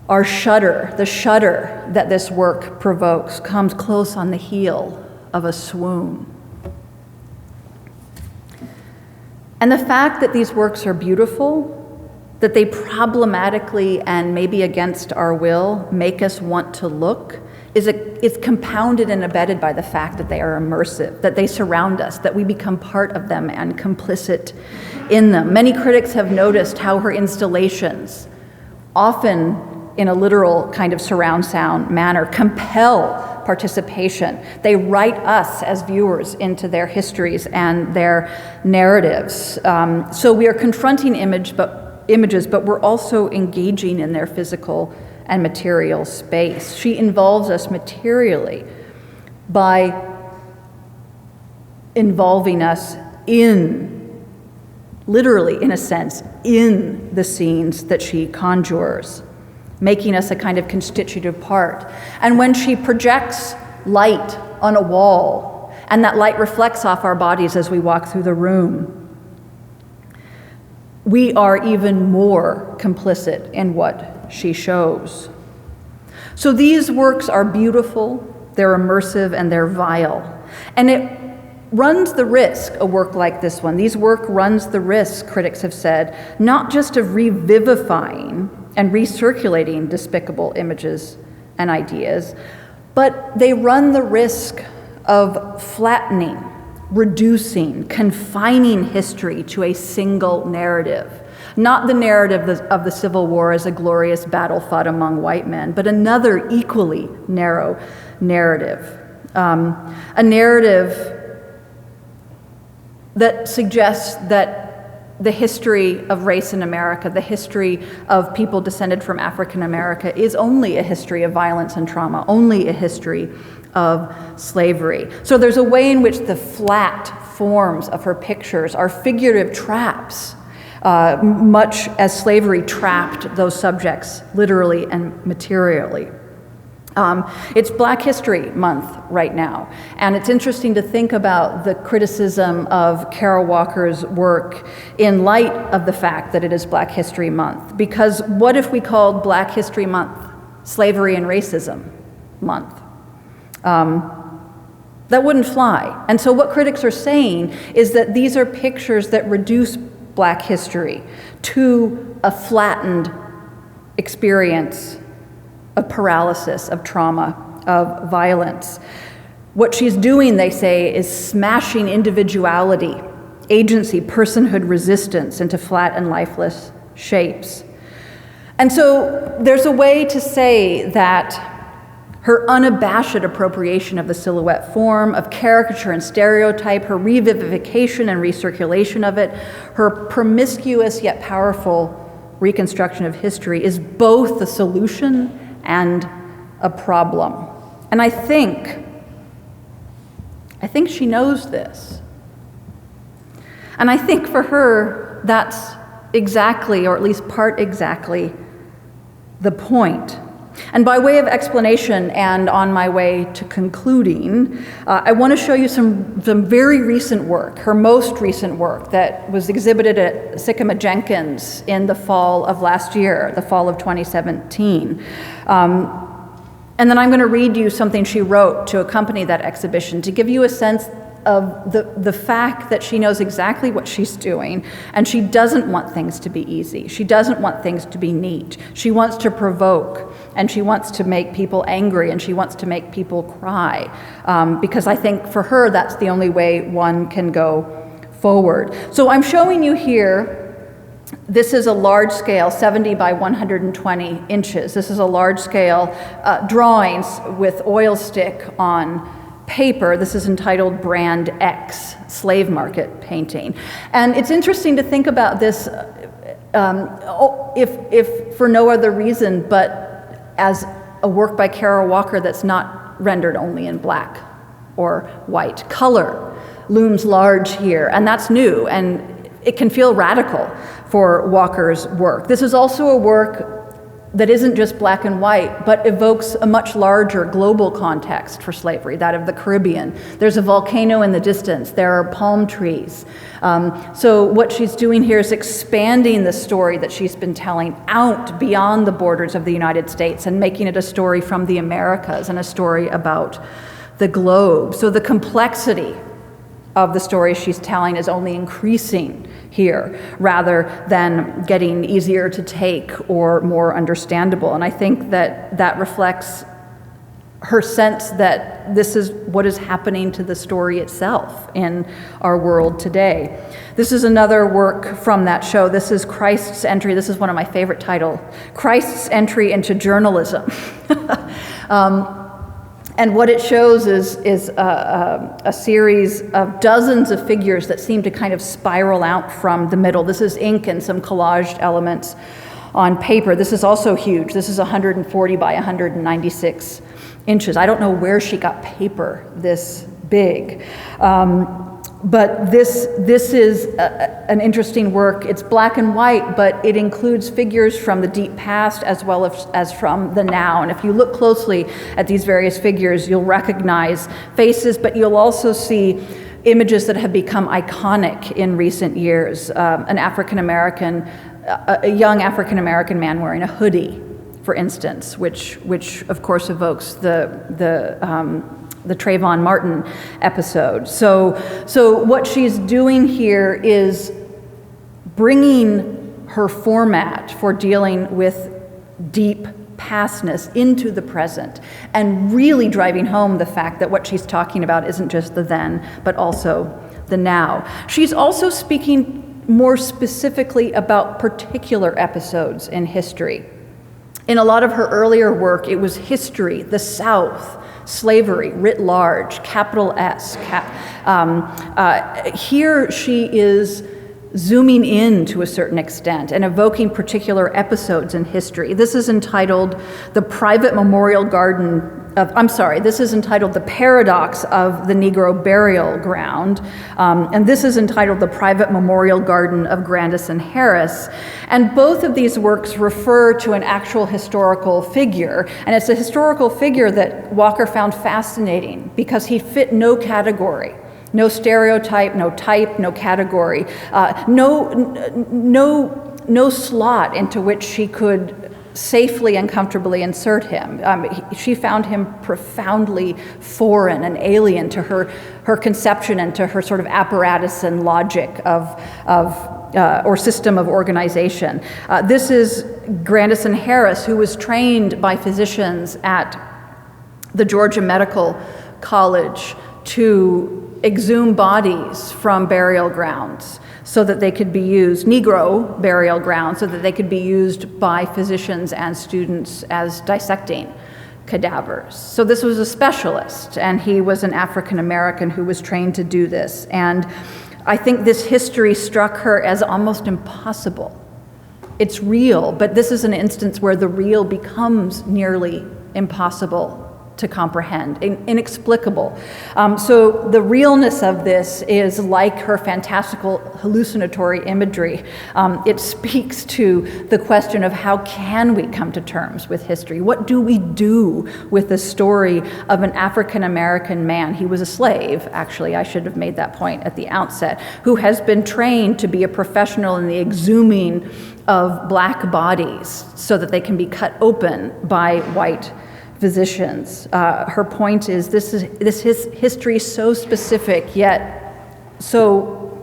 our shudder, the shudder that this work provokes, comes close on the heel of a swoon. And the fact that these works are beautiful, that they problematically and maybe against our will make us want to look, is compounded and abetted by the fact that they are immersive, that they surround us, that we become part of them and complicit in them. Many critics have noticed how her installations, often in a literal kind of surround sound manner, compel participation. They write us as viewers into their histories and their narratives. So we are confronting images, but we're also engaging in their physical and material space. She involves us materially by involving us in, literally in a sense, in the scenes that she conjures, making us a kind of constitutive part. And when she projects light on a wall, and that light reflects off our bodies as we walk through the room, we are even more complicit in what she shows. So these works are beautiful, they're immersive, and they're vile. And it runs the risk, a work like this one. These work runs the risk, critics have said, not just of revivifying and recirculating despicable images and ideas, but they run the risk of flattening, reducing, confining history to a single narrative. Not the narrative of the Civil War as a glorious battle fought among white men, but another equally narrow narrative. A narrative that suggests that the history of race in America, the history of people descended from African America, is only a history of violence and trauma, only a history of slavery. So there's a way in which the flat forms of her pictures are figurative traps, much as slavery trapped those subjects literally and materially. It's Black History Month right now, and it's interesting to think about the criticism of Kara Walker's work in light of the fact that it is Black History Month. Because what if we called Black History Month Slavery and Racism Month? That wouldn't fly. And so what critics are saying is that these are pictures that reduce Black history to a flattened experience of paralysis, of trauma, of violence. What she's doing, they say, is smashing individuality, agency, personhood, resistance into flat and lifeless shapes. And so there's a way to say that her unabashed appropriation of the silhouette form, of caricature and stereotype, her revivification and recirculation of it, her promiscuous yet powerful reconstruction of history is both the solution and a problem. And I think she knows this. And I think for her, that's exactly, or at least part exactly, the point. And by way of explanation and on my way to concluding, I want to show you some very recent work, her most recent work that was exhibited at Sycamore Jenkins in the fall of last year, the fall of 2017. And then I'm going to read you something she wrote to accompany that exhibition to give you a sense of the fact that she knows exactly what she's doing, and she doesn't want things to be easy. She doesn't want things to be neat. She wants to provoke, and she wants to make people angry, and she wants to make people cry, because I think for her that's the only way one can go forward. So I'm showing you here, this is a large scale, 70 by 120 inches. This is a large scale drawings with oil stick on paper. This is entitled Brand X, Slave Market Painting. And it's interesting to think about this, if for no other reason, but as a work by Kara Walker that's not rendered only in black or white. Color looms large here, and that's new, and it can feel radical for Walker's work. This is also a work that isn't just black and white, but evokes a much larger global context for slavery, that of the Caribbean. There's a volcano in the distance. There are palm trees. So what she's doing here is expanding the story that she's been telling out beyond the borders of the United States and making it a story from the Americas and a story about the globe. So the complexity of the story she's telling is only increasing here rather than getting easier to take or more understandable. And I think that that reflects her sense that this is what is happening to the story itself in our world today. This is another work from that show. This is Christ's Entry. This is one of my favorite titles, Christ's Entry into Journalism. And what it shows is a series of dozens of figures that seem to kind of spiral out from the middle. This is ink and some collaged elements on paper. This is also huge. This is 140 by 196 inches. I don't know where she got paper this big. But this is an interesting work. It's black and white, but it includes figures from the deep past as well as from the now. And if you look closely at these various figures, you'll recognize faces, but you'll also see images that have become iconic in recent years. A young African-American man wearing a hoodie, for instance, which of course evokes the the Trayvon Martin episode. So what she's doing here is bringing her format for dealing with deep pastness into the present and really driving home the fact that what she's talking about isn't just the then, but also the now. She's also speaking more specifically about particular episodes in history. In a lot of her earlier work, it was history, the South, slavery writ large, capital S. Here she is zooming in to a certain extent and evoking particular episodes in history. This is entitled The Paradox of the Negro Burial Ground, and this is entitled The Private Memorial Garden of Grandison Harris. And both of these works refer to an actual historical figure, and it's a historical figure that Walker found fascinating because he fit no category. No stereotype, no type, no category, no slot into which she could safely and comfortably insert him. She found him profoundly foreign and alien to her conception and to her sort of apparatus and logic or system of organization. This is Grandison Harris, who was trained by physicians at the Georgia Medical College to exhume bodies from burial grounds so that they could be used, Negro burial grounds, so that they could be used by physicians and students as dissecting cadavers. So this was a specialist, and he was an African American who was trained to do this. And I think this history struck her as almost impossible. It's real, but this is an instance where the real becomes nearly impossible to comprehend, inexplicable. So the realness of this is like her fantastical hallucinatory imagery. It speaks to the question of how can we come to terms with history? What do we do with the story of an African American man? He was a slave, actually, I should have made that point at the outset, who has been trained to be a professional in the exhuming of black bodies so that they can be cut open by white physicians. Her point is this history is so specific yet so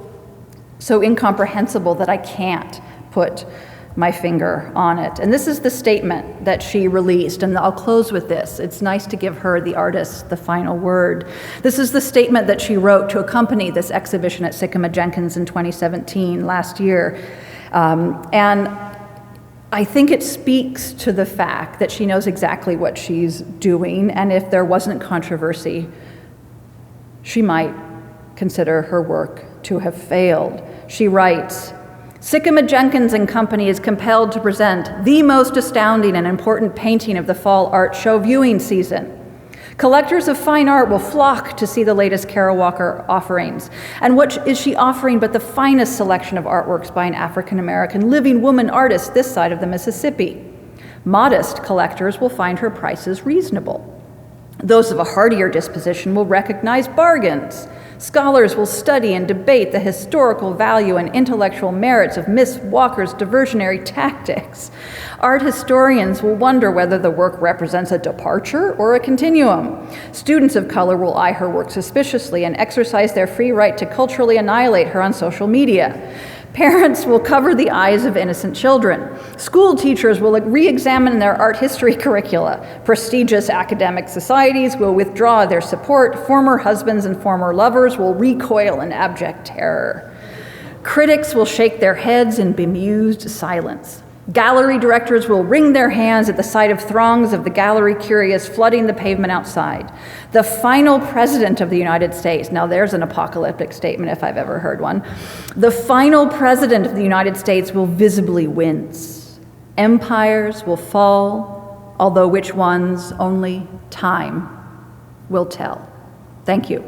incomprehensible that I can't put my finger on it. And this is the statement that she released, and I'll close with this. It's nice to give her, the artist, the final word. This is the statement that she wrote to accompany this exhibition at Sycamore Jenkins in 2017, last year. And I think it speaks to the fact that she knows exactly what she's doing, and if there wasn't controversy, she might consider her work to have failed. She writes, Sycamore Jenkins and Company is compelled to present the most astounding and important painting of the fall art show viewing season. Collectors of fine art will flock to see the latest Kara Walker offerings. And what is she offering but the finest selection of artworks by an African-American living woman artist this side of the Mississippi? Modest collectors will find her prices reasonable. Those of a hardier disposition will recognize bargains. Scholars will study and debate the historical value and intellectual merits of Miss Walker's diversionary tactics. Art historians will wonder whether the work represents a departure or a continuum. Students of color will eye her work suspiciously and exercise their free right to culturally annihilate her on social media. Parents will cover the eyes of innocent children. School teachers will re-examine their art history curricula. Prestigious academic societies will withdraw their support. Former husbands and former lovers will recoil in abject terror. Critics will shake their heads in bemused silence. Gallery directors will wring their hands at the sight of throngs of the gallery curious flooding the pavement outside. The final president of the United States, now there's an apocalyptic statement if I've ever heard one. The final president of the United States will visibly wince. Empires will fall, although which ones only time will tell. Thank you.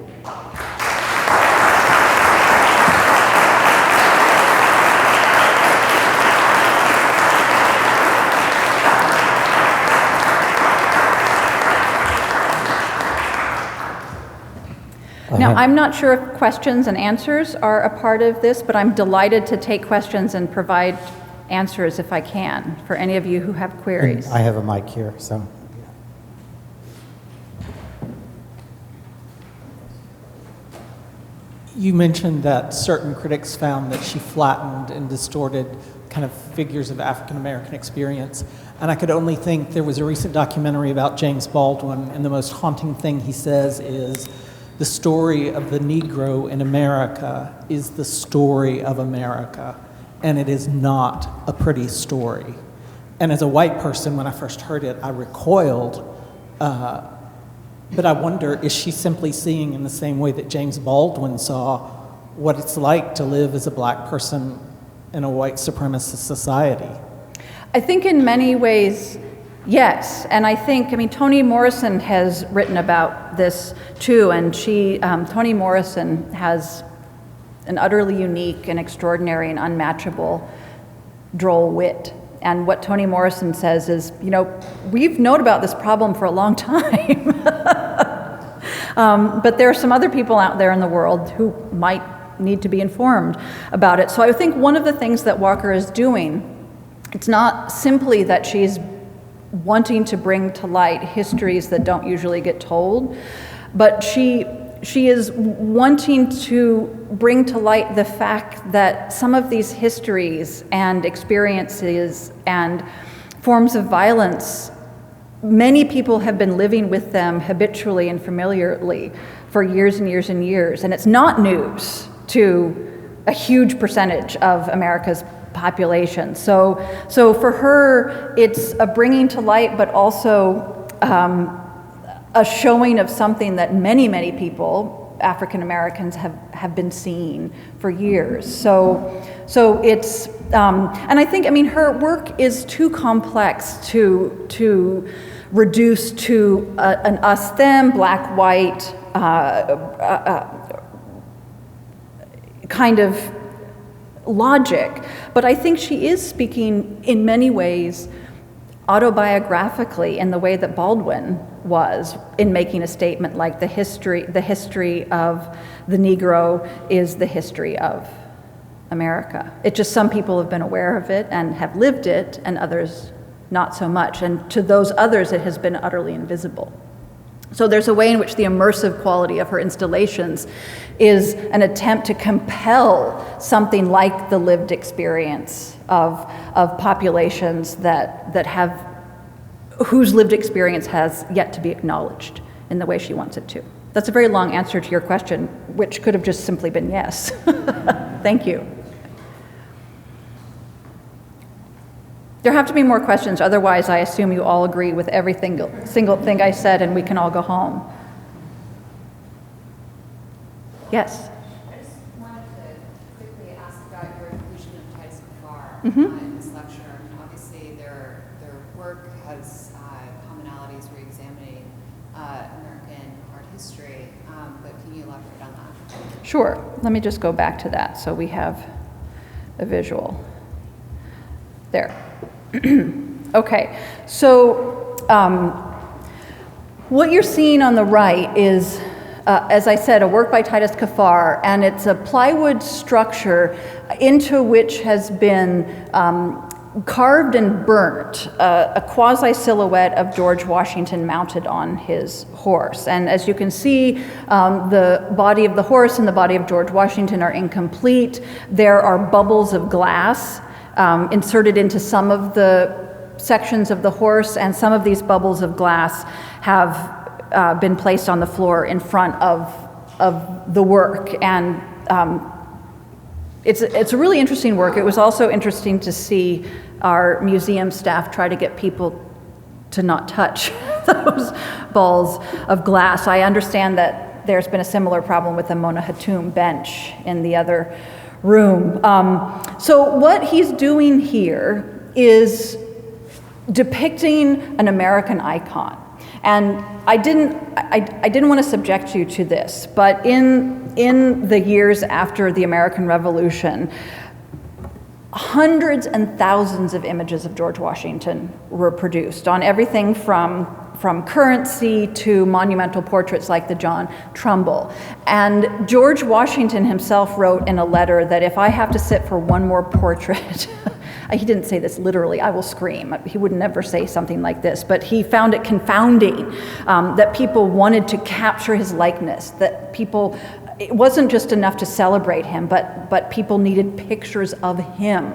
Now, I'm not sure if questions and answers are a part of this, but I'm delighted to take questions and provide answers if I can for any of you who have queries. And I have a mic here, so. You mentioned that certain critics found that she flattened and distorted kind of figures of African American experience. And I could only think there was a recent documentary about James Baldwin, and the most haunting thing he says is, the story of the Negro in America is the story of America, and it is not a pretty story. And as a white person, when I first heard it, I recoiled. But I wonder, is she simply seeing in the same way that James Baldwin saw what it's like to live as a black person in a white supremacist society? I think in many ways, yes. And I think, Toni Morrison has written about this too, and Toni Morrison has an utterly unique and extraordinary and unmatchable droll wit. And what Toni Morrison says is, we've known about this problem for a long time. But there are some other people out there in the world who might need to be informed about it. So I think one of the things that Walker is doing, it's not simply that she's wanting to bring to light histories that don't usually get told, but she is wanting to bring to light the fact that some of these histories and experiences and forms of violence, many people have been living with them habitually and familiarly for years and years and years. And it's not news to a huge percentage of America's population. So for her, it's a bringing to light, but also a showing of something that many, many people, African Americans, have been seeing for years. So it's, and I think, her work is too complex to reduce to an us-them, black-white kind of logic. But I think she is speaking in many ways autobiographically in the way that Baldwin was in making a statement like the history of the Negro is the history of America. It's just some people have been aware of it and have lived it, and others not so much. And to those others, it has been utterly invisible. So there's a way in which the immersive quality of her installations is an attempt to compel something like the lived experience of populations that have, whose lived experience has yet to be acknowledged in the way she wants it to. That's a very long answer to your question, which could have just simply been yes. Thank you. There have to be more questions, otherwise I assume you all agree with every single thing I said and we can all go home. Yes? I just wanted to quickly ask about your inclusion of Titus Kaphar in this lecture. Obviously their work has commonalities re-examining American art history, but can you elaborate on that? Sure. Let me just go back to that so we have a visual. There. Okay, so what you're seeing on the right is, as I said, a work by Titus Kaphar, and it's a plywood structure into which has been carved and burnt a quasi-silhouette of George Washington mounted on his horse. And as you can see, the body of the horse and the body of George Washington are incomplete. There are bubbles of glass inserted into some of the sections of the horse, and some of these bubbles of glass have been placed on the floor in front of the work. And it's a really interesting work. It was also interesting to see our museum staff try to get people to not touch those balls of glass. I understand that there's been a similar problem with the Mona Hatoum bench in the other room. So what he's doing here is depicting an American icon. And I didn't want to subject you to this, but in the years after the American Revolution, hundreds and thousands of images of George Washington were produced on everything from currency to monumental portraits like the John Trumbull. And George Washington himself wrote in a letter that if I have to sit for one more portrait, he didn't say this literally, I will scream. He would never say something like this, but he found it confounding that people wanted to capture his likeness, that people it wasn't just enough to celebrate him, but people needed pictures of him.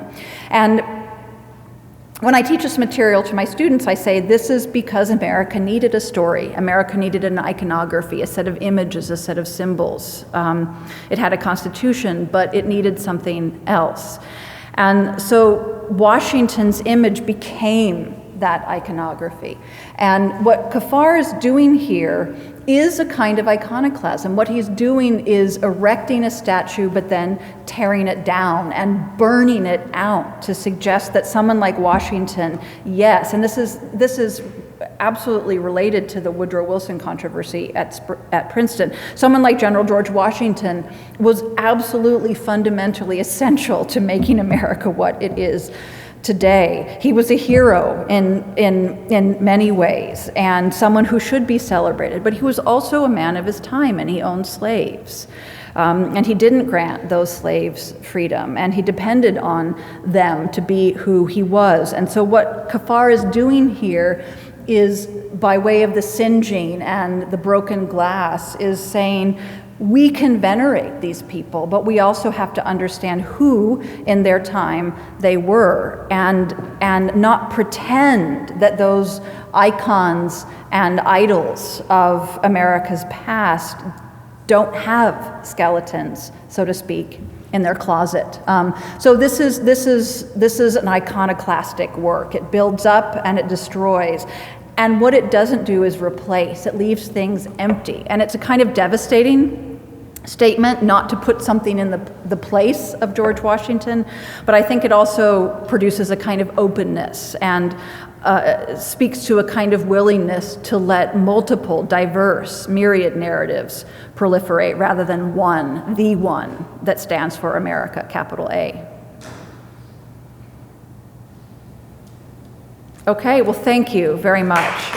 And when I teach this material to my students, I say this is because America needed a story. America needed an iconography, a set of images, a set of symbols. It had a constitution, but it needed something else. And so Washington's image became that iconography. And what Kafar is doing here is a kind of iconoclasm. What he's doing is erecting a statue, but then tearing it down and burning it out to suggest that someone like Washington, yes, and this is absolutely related to the Woodrow Wilson controversy at Princeton. Someone like General George Washington was absolutely fundamentally essential to making America what it is today. He was a hero in many ways and someone who should be celebrated, but he was also a man of his time, and he owned slaves. And he didn't grant those slaves freedom, and he depended on them to be who he was. And so what Kafar is doing here is, by way of the singeing and the broken glass, is saying, we can venerate these people, but we also have to understand who in their time they were, and not pretend that those icons and idols of America's past don't have skeletons, so to speak, in their closet. So this is an iconoclastic work. It builds up and it destroys. And what it doesn't do is replace. It leaves things empty. And it's a kind of devastating statement not to put something in the place of George Washington, but I think it also produces a kind of openness and speaks to a kind of willingness to let multiple, diverse, myriad narratives proliferate rather than one, the one that stands for America, capital A. Okay, well, thank you very much.